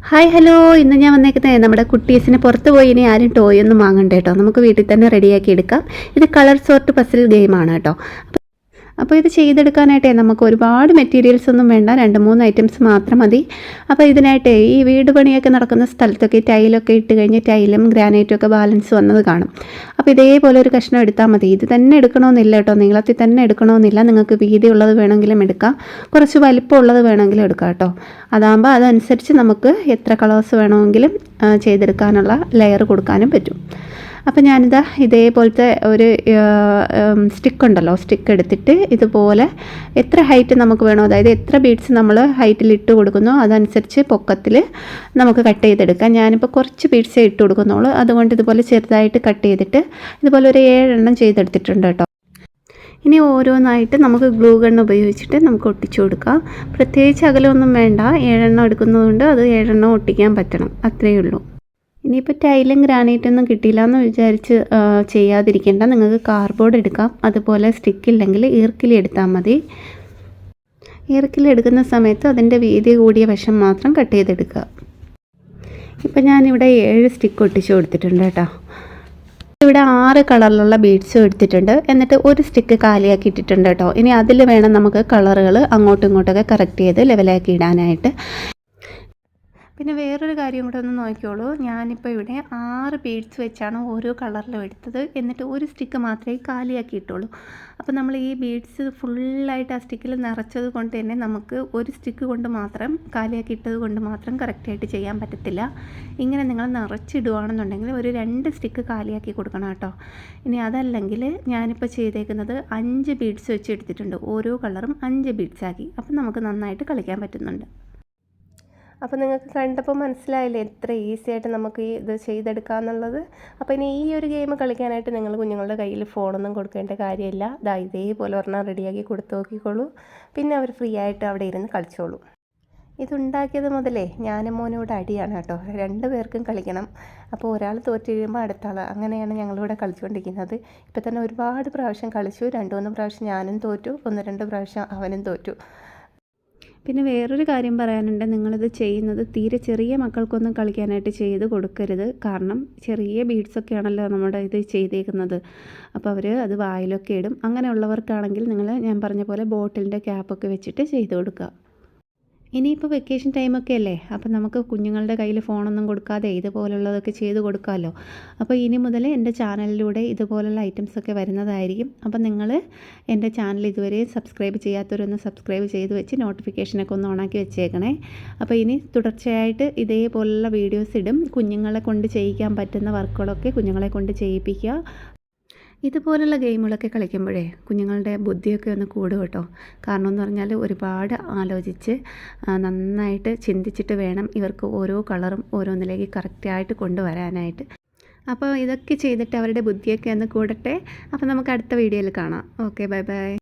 Hi hello, ഇന്ന് ഞാൻ വന്നേക്കുന്നത് നമ്മുടെ കുട്ടീസിന് പുറത്ത് പോയി ഇനി ആരും ടോയ് ഒന്നും വാങ്ങണ്ട കേട്ടോ, നമുക്ക് വീട്ടിൽ തന്നെ റെഡിയാക്കി എടുക്കാം. ഇത് കളർ സോർട്ട് പസിൽ ഗെയിമാണ് കേട്ടോ. അപ്പോൾ ഇത് ചെയ്തെടുക്കാനായിട്ടേ നമുക്ക് ഒരുപാട് മെറ്റീരിയൽസ് ഒന്നും വേണ്ട, 2-3 ഐറ്റംസ് മാത്രം മതി. അപ്പോൾ ഇതിനായിട്ട് ഈ വീട് പണിയൊക്കെ നടക്കുന്ന സ്ഥലത്തൊക്കെ ടൈലൊക്കെ ഇട്ട് കഴിഞ്ഞ് ടൈലും ഗ്രാനൈറ്റും ഒക്കെ ബാലൻസ് വന്നത് കാണും. അപ്പോൾ ഇതേപോലെ ഒരു കഷ്ണം എടുത്താൽ മതി. ഇത് തന്നെ എടുക്കണമെന്നില്ല കേട്ടോ, നീളത്തിൽ തന്നെ എടുക്കണമെന്നില്ല. നിങ്ങൾക്ക് വീതി ഉള്ളത് വേണമെങ്കിലും എടുക്കാം, കുറച്ച് വലിപ്പമുള്ളത് വേണമെങ്കിലും എടുക്കാം കേട്ടോ. അതാകുമ്പോൾ അതനുസരിച്ച് നമുക്ക് എത്ര കളേഴ്സ് വേണമെങ്കിലും ചെയ്തെടുക്കാനുള്ള ലെയർ കൊടുക്കാനും പറ്റും. അപ്പം ഞാനിതാ ഇതേപോലത്തെ ഒരു സ്റ്റിക്ക് എടുത്തിട്ട് ഇതുപോലെ എത്ര ഹൈറ്റ് നമുക്ക് വേണോ, അതായത് എത്ര ബീഡ്സ് നമ്മൾ ഹൈറ്റിൽ ഇട്ട് കൊടുക്കുന്നോ അതനുസരിച്ച് പൊക്കത്തിൽ നമുക്ക് കട്ട് ചെയ്തെടുക്കാം. ഞാനിപ്പോൾ കുറച്ച് ബീഡ്സേ ഇട്ട് കൊടുക്കുന്നുള്ളൂ, അതുകൊണ്ട് ഇതുപോലെ ചെറുതായിട്ട് കട്ട് ചെയ്തിട്ട് ഇതുപോലെ ഒരു 7 എണ്ണം ചെയ്തെടുത്തിട്ടുണ്ട് കേട്ടോ. ഇനി ഓരോന്നായിട്ട് നമുക്ക് ഗ്ലൂ ഗൺ ഉപയോഗിച്ചിട്ട് നമുക്ക് ഒട്ടിച്ചു കൊടുക്കാം. പ്രത്യേകിച്ച് അകലമൊന്നും വേണ്ട, 7 എണ്ണം എടുക്കുന്നതുകൊണ്ട് അത് 7 എണ്ണം ഒട്ടിക്കാൻ പറ്റണം, അത്രയേ ഉള്ളൂ. ഇനിയിപ്പോൾ ടൈലും ഗ്രാനൈറ്റൊന്നും കിട്ടിയില്ല എന്ന് വിചാരിച്ച് ചെയ്യാതിരിക്കേണ്ട, നിങ്ങൾക്ക് കാർഡ്ബോർഡ് എടുക്കാം. അതുപോലെ സ്റ്റിക്കില്ലെങ്കിൽ ഈർക്കിലി എടുത്താൽ മതി. ഈർക്കിലി എടുക്കുന്ന സമയത്ത് അതിൻ്റെ വീതി കൂടിയ വശം മാത്രം കട്ട് ചെയ്തെടുക്കുക. ഇപ്പം ഞാനിവിടെ 7 സ്റ്റിക്ക് ഒട്ടിച്ച് കൊടുത്തിട്ടുണ്ട് കേട്ടോ. ഇവിടെ 6 കളറിലുള്ള ബീഡ്സും എടുത്തിട്ടുണ്ട്. എന്നിട്ട് ഒരു സ്റ്റിക്ക് കാലിയാക്കി ഇട്ടിട്ടുണ്ട് കേട്ടോ. ഇനി അതിൽ വേണം നമുക്ക് കളറുകൾ അങ്ങോട്ടും ഇങ്ങോട്ടൊക്കെ കറക്റ്റ് ചെയ്ത് ലെവലാക്കി ഇടാനായിട്ട്. പിന്നെ വേറൊരു കാര്യം കൂടെ ഒന്ന് നോക്കിയോളൂ, ഞാനിപ്പോൾ ഇവിടെ 6 ബീഡ്സ് വെച്ചാണ് ഓരോ കളറിലും എടുത്തത്. എന്നിട്ട് ഒരു സ്റ്റിക്ക് മാത്രമേ കാലിയാക്കി ഇട്ടുള്ളൂ. അപ്പോൾ നമ്മൾ ഈ ബീഡ്സ് ഫുള്ളായിട്ട് ആ സ്റ്റിക്കിൽ നിറച്ചത് കൊണ്ട് തന്നെ നമുക്ക് ഒരു സ്റ്റിക്ക് കൊണ്ട് മാത്രം കാലിയാക്കി ഇട്ടത് കൊണ്ട് മാത്രം കറക്റ്റായിട്ട് ചെയ്യാൻ പറ്റത്തില്ല. ഇങ്ങനെ നിങ്ങൾ നിറച്ചിടുകയാണെന്നുണ്ടെങ്കിൽ ഒരു 2 സ്റ്റിക്ക് കാലിയാക്കി കൊടുക്കണം കേട്ടോ. ഇനി അതല്ലെങ്കിൽ ഞാനിപ്പോൾ ചെയ്തേക്കുന്നത് 5 ബീഡ്സ് വെച്ച് എടുത്തിട്ടുണ്ട്, ഓരോ കളറും 5 ബീഡ്സാക്കി. അപ്പം നമുക്ക് നന്നായിട്ട് കളിക്കാൻ പറ്റുന്നുണ്ട്. അപ്പോൾ നിങ്ങൾക്ക് കണ്ടപ്പോൾ മനസ്സിലായില്ലേ എത്ര ഈസി ആയിട്ട് നമുക്ക് ഇത് ചെയ്തെടുക്കാമെന്നുള്ളത്. അപ്പോൾ ഇനി ഈ ഒരു ഗെയിം കളിക്കാനായിട്ട് നിങ്ങൾ കുഞ്ഞുങ്ങളുടെ കയ്യിൽ ഫോണൊന്നും കൊടുക്കേണ്ട കാര്യമില്ല. ഇതേപോലെ ഒരെണ്ണം റെഡിയാക്കി കൊടുത്ത് നോക്കിക്കോളൂ, പിന്നെ അവർ ഫ്രീ ആയിട്ട് അവിടെ ഇരുന്ന് കളിച്ചോളൂ. ഇതുണ്ടാക്കിയത് മുതലേ ഞാനും മോനും ഇവിടെ അടിയാണ് കേട്ടോ, 2 പേർക്കും കളിക്കണം. അപ്പോൾ ഒരാൾ തോറ്റ് കഴിയുമ്പോൾ അടുത്ത ആൾ, അങ്ങനെയാണ് ഞങ്ങളിവിടെ കളിച്ചുകൊണ്ടിരിക്കുന്നത്. ഇപ്പോൾ തന്നെ ഒരുപാട് പ്രാവശ്യം കളിച്ചു, 2-3 പ്രാവശ്യം ഞാനും തോറ്റു, 1-2 പ്രാവശ്യം അവനും തോറ്റു. പിന്നെ വേറൊരു കാര്യം പറയാനുണ്ട്, നിങ്ങളിത് ചെയ്യുന്നത് തീരെ ചെറിയ മക്കൾക്കൊന്നും കളിക്കാനായിട്ട് ചെയ്ത് കൊടുക്കരുത്. കാരണം ചെറിയ ബീഡ്സൊക്കെയാണല്ലോ നമ്മുടെ ഇത് ചെയ്തേക്കുന്നത്. അപ്പോൾ അവർ അത് വായിലൊക്കെ ഇടും. അങ്ങനെയുള്ളവർക്കാണെങ്കിൽ ഞാൻ പറഞ്ഞ പോലെ ബോട്ടിലിൻ്റെ ക്യാപ്പൊക്കെ വെച്ചിട്ട് ചെയ്ത് കൊടുക്കുക. ഇനിയിപ്പോൾ വെക്കേഷൻ ടൈമൊക്കെ അല്ലേ, അപ്പോൾ നമുക്ക് കുഞ്ഞുങ്ങളുടെ കയ്യിൽ ഫോണൊന്നും കൊടുക്കാതെ ഇതുപോലുള്ളതൊക്കെ ചെയ്ത് കൊടുക്കാമല്ലോ. അപ്പോൾ ഇനി മുതൽ എൻ്റെ ചാനലിലൂടെ ഇതുപോലുള്ള ഐറ്റംസൊക്കെ വരുന്നതായിരിക്കും. അപ്പോൾ നിങ്ങൾ എൻ്റെ ചാനൽ ഇതുവരെ സബ്സ്ക്രൈബ് ചെയ്യാത്തവരൊന്ന് സബ്സ്ക്രൈബ് ചെയ്ത് വെച്ച് നോട്ടിഫിക്കേഷനൊക്കെ ഒന്ന് ഓണാക്കി വെച്ചേക്കണേ. അപ്പോൾ ഇനി തുടർച്ചയായിട്ട് ഇതേപോലുള്ള വീഡിയോസ് ഇടും. കുഞ്ഞുങ്ങളെ കൊണ്ട് ചെയ്യിക്കാൻ പറ്റുന്ന വർക്കുകളൊക്കെ കുഞ്ഞുങ്ങളെ കൊണ്ട് ചെയ്യിപ്പിക്കുക. ഇതുപോലുള്ള ഗെയിമുകളൊക്കെ കളിക്കുമ്പോഴേ കുഞ്ഞുങ്ങളുടെ ബുദ്ധിയൊക്കെ ഒന്ന് കൂടും കേട്ടോ. കാരണം എന്ന് പറഞ്ഞാൽ ഒരുപാട് ആലോചിച്ച് നന്നായിട്ട് ചിന്തിച്ചിട്ട് വേണം ഇവർക്ക് ഓരോ കളറും ഓരോന്നിലേക്ക് കറക്റ്റായിട്ട് കൊണ്ടുവരാനായിട്ട്. അപ്പോൾ ഇതൊക്കെ ചെയ്തിട്ട് അവരുടെ ബുദ്ധിയൊക്കെ ഒന്ന് കൂടട്ടെ. അപ്പോൾ നമുക്ക് അടുത്ത വീഡിയോയിൽ കാണാം. Okay, bye bye.